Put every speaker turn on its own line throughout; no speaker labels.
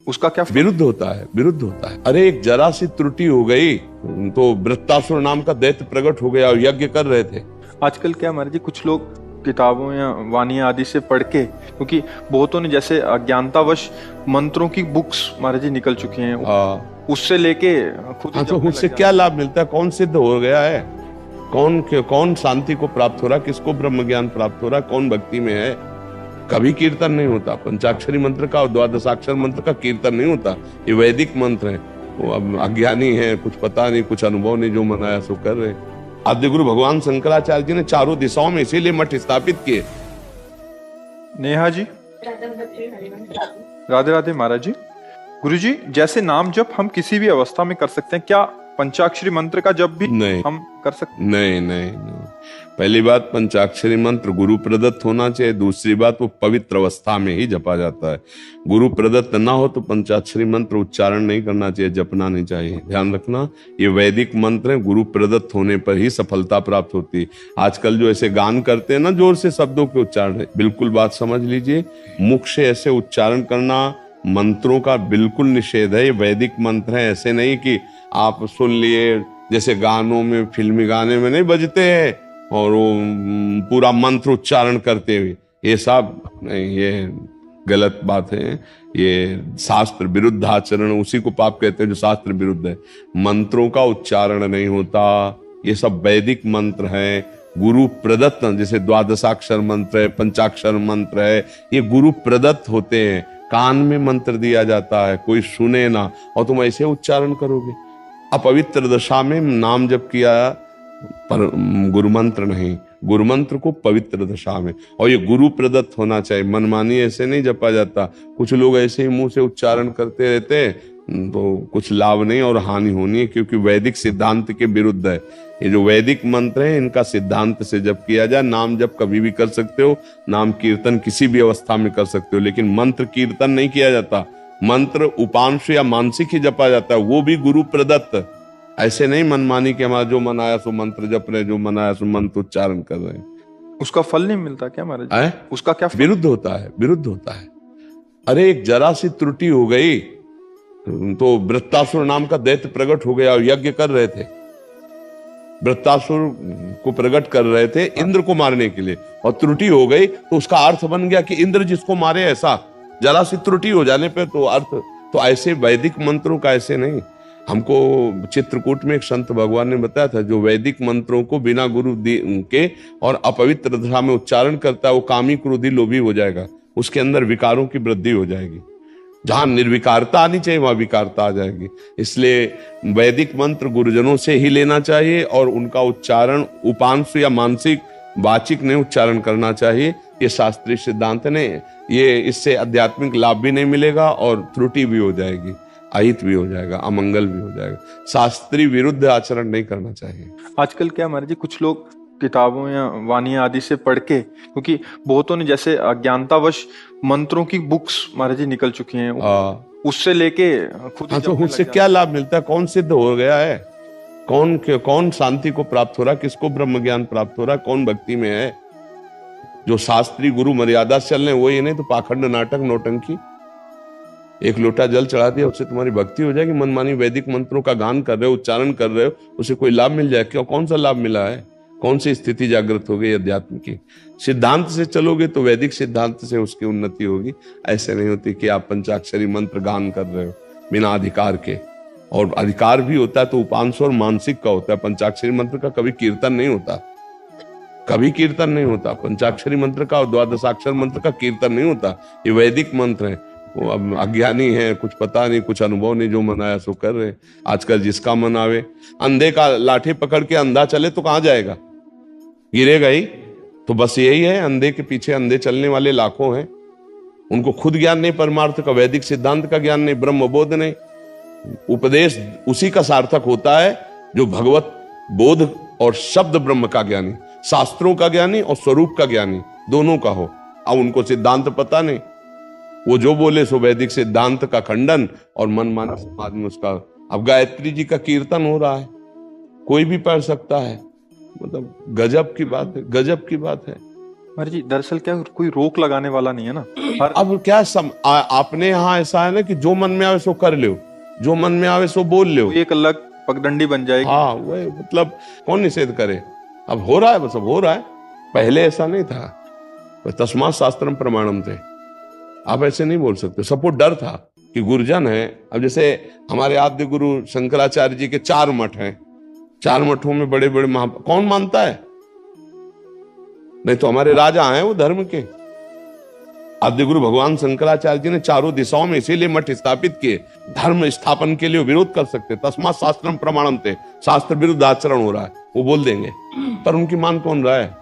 उसका क्या
विरुद्ध होता है, विरुद्ध होता है। अरे एक जरा सी त्रुटि हो गई तो वृत्तासुर नाम का दैत्य प्रकट हो गया और यज्ञ कर रहे थे।
आजकल क्या महाराज जी, कुछ लोग किताबों या वाणी आदि से पढ़ के, क्योंकि बहुतों ने जैसे अज्ञानतावश मंत्रों की बुक्स महाराज जी निकल चुकी हैं, उससे लेके खुद
हाँ, तो उससे क्या लाभ मिलता है? कौन सिद्ध हो गया है? कौन शांति को प्राप्त हो रहा है? किसको ब्रह्म ज्ञान प्राप्त हो रहा है? कौन भक्ति में है? कभी कीर्तन नहीं होता। पंचाक्षरी मंत्र का और द्वादशाक्षर मंत्र का कीर्तन नहीं होता। ये वैदिक मंत्र है। वो अब अज्ञानी है, कुछ पता नहीं, कुछ अनुभव नहीं, जो मनाया सो कर रहे। आद्य गुरु भगवान शंकराचार्य जी ने चारों दिशाओं में इसीलिए मठ स्थापित किए।
नेहा जी, राधे राधे महाराज जी। गुरु जी, जैसे नाम जप हम किसी भी अवस्था में कर सकते हैं, क्या पंचाक्षरी मंत्र का जप भी
नहीं
हम कर सकते हैं?
नहीं। पहली बात, पंचाक्षरी मंत्र गुरु प्रदत्त होना चाहिए। दूसरी बात, वो पवित्र अवस्था में ही जपा जाता है। गुरु प्रदत्त ना हो तो पंचाक्षरी मंत्र उच्चारण नहीं करना चाहिए, जपना नहीं चाहिए। ध्यान रखना, ये वैदिक मंत्र है, गुरु प्रदत्त होने पर ही सफलता प्राप्त होती है। आजकल जो ऐसे गान करते हैं ना, जोर से शब्दों के उच्चारण है, बिल्कुल बात समझ लीजिए। मुख से ऐसे उच्चारण करना मंत्रों का बिल्कुल निषेध है। ये वैदिक मंत्र है, ऐसे नहीं कि आप सुन लिए जैसे गानों में, फिल्मी गाने में नहीं बजते हैं और वो पूरा मंत्र उच्चारण करते हुए, ये सब नहीं, ये गलत बात है। ये शास्त्र विरुद्ध आचरण, उसी को पाप कहते हैं जो शास्त्र विरुद्ध है। मंत्रों का उच्चारण नहीं होता, ये सब वैदिक मंत्र है, गुरु प्रदत्त। जैसे द्वादशाक्षर मंत्र है, पंचाक्षर मंत्र है, ये गुरु प्रदत्त होते हैं। कान में मंत्र दिया जाता है, कोई सुने ना, और तुम ऐसे उच्चारण करोगे। अपवित्र दशा में नाम जप किया, पर गुरु मंत्र नहीं। गुरु मंत्र को पवित्र दशा में, और ये गुरु प्रदत्त होना चाहिए। मनमानी ऐसे नहीं जपा जाता। कुछ लोग ऐसे ही मुंह से उच्चारण करते रहते हैं, तो कुछ लाभ नहीं और हानि होनी है, क्योंकि वैदिक सिद्धांत के विरुद्ध है। ये जो वैदिक मंत्र है, इनका सिद्धांत से जप किया जाए। नाम जप कभी भी कर सकते हो, नाम कीर्तन किसी भी अवस्था में कर सकते हो, लेकिन मंत्र कीर्तन नहीं किया जाता। मंत्र उपांश या मानसिक ही जपा जाता है, वो भी गुरु प्रदत्त। ऐसे नहीं मनमानी के हमारा जो मनाया सो मंत्र जप रहे, जो मनाया सो मंत्र उच्चारण कर रहे हैं।
उसका फल नहीं मिलता क्या महाराज जी? उसका क्या फल?
विरुद्ध होता है, विरुद्ध होता है। अरे एक जरा सी त्रुटि हो गई तो वृत्तासुर नाम का दैत्य प्रकट हो गया और यज्ञ कर रहे थे। वृत्तासुर को प्रकट कर रहे थे इंद्र को मारने के लिए, और त्रुटि हो गई तो उसका अर्थ बन गया कि इंद्र जिसको मारे। ऐसा जरा सी त्रुटि हो जाने पे तो अर्थ, तो ऐसे वैदिक मंत्रों का ऐसे नहीं। हमको चित्रकूट में एक संत भगवान ने बताया था, जो वैदिक मंत्रों को बिना गुरु के और अपवित्र दशा में उच्चारण करता है, वो कामी, क्रोधी, लोभी हो जाएगा। उसके अंदर विकारों की वृद्धि हो जाएगी। जहां निर्विकारता आनी चाहिए वहां विकारता आ जाएगी। इसलिए वैदिक मंत्र गुरुजनों से ही लेना चाहिए, और उनका उच्चारण उपांश या मानसिक, वाचिक नहीं उच्चारण करना चाहिए। ये शास्त्रीय सिद्धांत नहीं, ये इससे आध्यात्मिक लाभ भी नहीं मिलेगा और त्रुटि भी हो जाएगी, अहित भी हो जाएगा, अमंगल भी हो जाएगा। शास्त्रीय विरुद्ध आचरण नहीं करना चाहिए।
आजकल क्या महाराज जी, कुछ लोग किताबों या वाणी आदि से पढ़ के, क्योंकि बहुतों ने जैसे अज्ञानतावश मंत्रों की बुक्स महाराज जी निकल चुकी हैं, उससे लेके खुद
हाँ, तो उससे क्या लाभ मिलता है? कौन सिद्ध हो गया है? कौन शांति को प्राप्त हो रहा है? किसको ब्रह्म ज्ञान प्राप्त हो रहा है? कौन भक्ति में है? जो शास्त्री गुरु मर्यादा से चल रहे वो, ये नहीं तो पाखंड, नाटक, नौटंकी। एक लोटा जल चढ़ा दिया, उससे तुम्हारी भक्ति हो जाएगी। मनमानी वैदिक मंत्रों का गान कर रहे हो, उच्चारण कर रहे हो, उससे कोई लाभ मिल जाए? क्यों? कौन सा लाभ मिला है? कौन सी स्थिति जागृत हो गई अध्यात्म की? सिद्धांत से चलोगे तो वैदिक सिद्धांत से उसकी उन्नति होगी। ऐसे नहीं होती कि आप पंचाक्षरी मंत्र गान कर रहे हो बिना अधिकार के। और अधिकार भी होता है तो उपांश और मानसिक का होता है। पंचाक्षरी मंत्र का कभी कीर्तन नहीं होता, कभी कीर्तन नहीं होता। पंचाक्षरी मंत्र का और द्वादशाक्षर मंत्र का कीर्तन नहीं होता। ये वैदिक मंत्र है। वो अब अज्ञानी है, कुछ पता नहीं, कुछ अनुभव नहीं, जो मनाया सो कर रहे। आजकल जिसका मन आवे, अंधे का लाठी पकड़ के अंधा चले तो कहां जाएगा? गिरेगा ही। तो बस यही है, अंधे के पीछे अंधे चलने वाले लाखों हैं। उनको खुद ज्ञान नहीं, परमार्थ का, वैदिक सिद्धांत का ज्ञान नहीं, ब्रह्म बोध नहीं। उपदेश उसी का सार्थक होता है जो भगवत बोध और शब्द ब्रह्म का ज्ञानी, शास्त्रों का ज्ञानी और स्वरूप का ज्ञानी, दोनों का हो। अब उनको सिद्धांत पता नहीं, वो जो बोले सो वैदिक सिद्धांत का खंडन, और मनमाना समाज में उसका। अब गायत्री जी का कीर्तन हो रहा है, कोई भी पढ़ सकता है। मतलब गजब की बात है, गजब की बात है।
महाराज जी दरअसल क्या कोई रोक लगाने वाला नहीं है ना।
अब क्या आपने यहाँ ऐसा है ना कि जो मन में आवे सो कर लो, जो मन में आवे सो बोल लो,
एक अलग पगडंडी बन जाएगी।
हाँ वही, मतलब कौन निषेध करे। अब हो रहा है, बस अब हो रहा है, पहले ऐसा नहीं था। तस्मात् शास्त्रम प्रमाणम थे, आप ऐसे नहीं बोल सकते। सबको डर था कि गुरुजन है। अब जैसे हमारे आद्य गुरु शंकराचार्य जी के 4 मठ हैं, 4 मठों में बड़े बड़े कौन मानता है? नहीं तो हमारे राजा हैं वो धर्म के। आद्य गुरु भगवान शंकराचार्य जी ने चारों दिशाओं में इसीलिए मठ स्थापित किए, धर्म स्थापन के लिए विरोध कर सकते। तस्मात् शास्त्रम प्रमाणम थे, शास्त्र विरुद्ध आचरण हो रहा है वो बोल देंगे, पर उनकी मान कौन रहा है?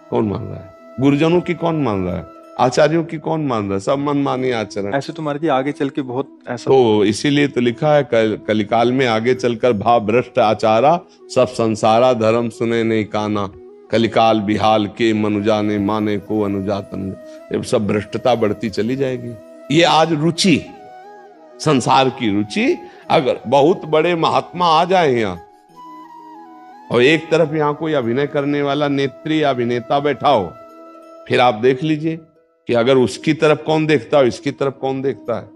कौन मान रहा है? गुरुजनों की कौन मान रहा है? आचार्यों की कौन मान रहा है? सब मनमानी आचरण।
ऐसे तो महाराज जी आगे चल के बहुत ऐसा,
तो इसीलिए तो लिखा है कलिकाल में आगे चलकर भाव भ्रष्ट आचारा, सब संसारा धर्म सुने नहीं काना, कलिकाल बिहाल के मनुजा ने माने को अनुजातन। ये सब भ्रष्टता बढ़ती चली जाएगी। ये आज रुचि, संसार की रुचि, अगर बहुत बड़े महात्मा आ जाए यहाँ और एक तरफ यहाँ कोई अभिनय करने वाला नेत्री या अभिनेता बैठा हो, फिर आप देख लीजिए कि अगर उसकी तरफ कौन देखता है, इसकी तरफ कौन देखता है।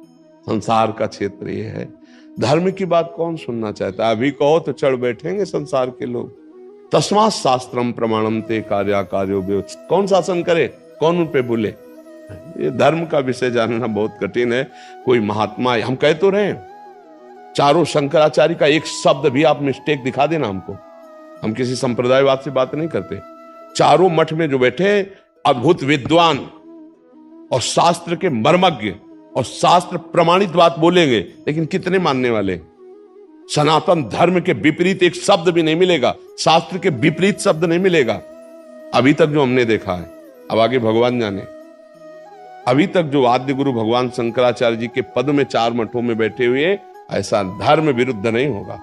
संसार का क्षेत्र ये है। धर्म की बात कौन सुनना चाहता है? अभी कहो तो चढ़ बैठेंगे संसार के लोग। तस्मात् शास्त्रम प्रमाणम ते कार्या कार्यो व्यो। कौन शासन करे, कौन उन पे बोले? ये धर्म का विषय जानना बहुत कठिन है। कोई महात्मा, हम कह तो रहे हैं, चारों शंकराचार्य का एक शब्द भी आप मिस्टेक दिखा देना हमको, हम किसी संप्रदायवाद से बात नहीं करते। चारों मठ में जो बैठे अद्भुत विद्वान और शास्त्र के मर्मज्ञ और शास्त्र प्रमाणित बात बोलेंगे, लेकिन कितने मानने वाले? सनातन धर्म के विपरीत एक शब्द भी नहीं मिलेगा, शास्त्र के विपरीत शब्द नहीं मिलेगा अभी तक जो हमने देखा है। अब आगे भगवान जाने। अभी तक जो आद्य गुरु भगवान शंकराचार्य जी के पद में 4 मठों में बैठे हुए, ऐसा धर्म विरुद्ध नहीं होगा।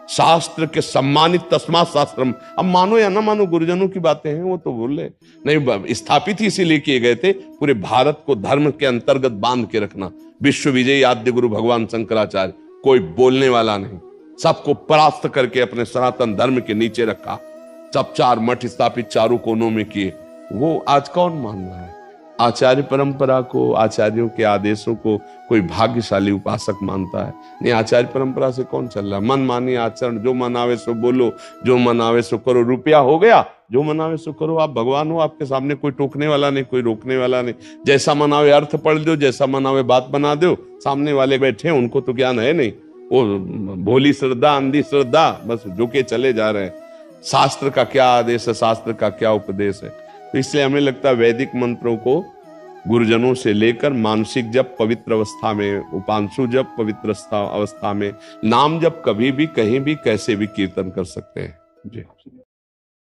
शास्त्र के सम्मानित तस्मात् शास्त्रम। अब मानो या ना मानो, गुरुजनों की बातें हैं, वो तो बोले नहीं, स्थापित ही इसीलिए किए गए थे, पूरे भारत को धर्म के अंतर्गत बांध के रखना। विश्व विजयी आद्य गुरु भगवान शंकराचार्य, कोई बोलने वाला नहीं, सबको परास्त करके अपने सनातन धर्म के नीचे रखा। सब 4 मठ स्थापित चारों कोनों में किए। वो आज कौन मान रहा है? आचार्य परंपरा को, आचार्यों के आदेशों को कोई भाग्यशाली उपासक मानता है? नहीं, आचार्य परंपरा से कौन चल रहा है? मन मानी आचरण, जो मन आवे सो बोलो, जो मन आवे सो करो। रुपया हो गया, जो मन आवे सो करो। आप भगवान हो, आपके सामने कोई टोकने वाला नहीं, कोई रोकने वाला नहीं। जैसा मन आवे अर्थ पढ़ दो, जैसा मन आवे बात बना दो। सामने वाले बैठे, उनको तो ज्ञान है नहीं, वो भोली श्रद्धा, अंधी श्रद्धा, बस झुके चले जा रहे हैं। शास्त्र का क्या आदेश है, शास्त्र का क्या उपदेश है? तो इसलिए हमें लगता है वैदिक मंत्रों को गुरुजनों से लेकर मानसिक जप पवित्र अवस्था में, उपांशु जप पवित्र अवस्था में, नाम जप कभी भी कहीं भी कैसे भी कीर्तन कर सकते हैं। जी।